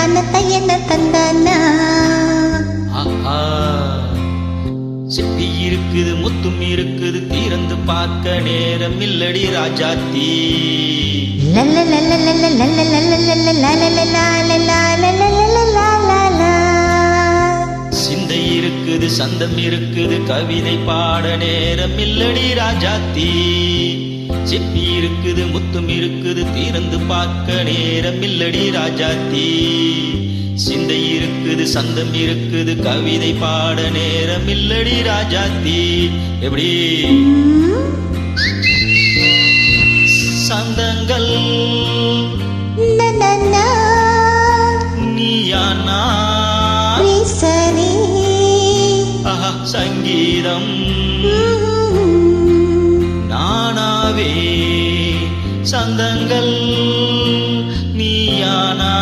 தன்னத்தை என்ன தந்தானா சிப்பி இருக்குது முத்தும் இருக்குது திறந்து பார்க்க நேரம் இல்லடி ராஜாத்தி சிந்தை இருக்குது சந்தம் இருக்குது கவிதை பாட நேரம் இல்லடி ராஜாத்தி சிப்பி இருக்குது முத்தும் இருக்குது திறந்து பார்க்க நேரம் இல்லடி ராஜாத்தி சிந்தை இருக்குது சந்தம் இருக்குது கவிதை பாட நேரம் இல்லடி ராஜாத்தி எப்படி சந்தங்கள் நீயானா சங்கீதம் நானாவே சந்தங்கள் நீயானா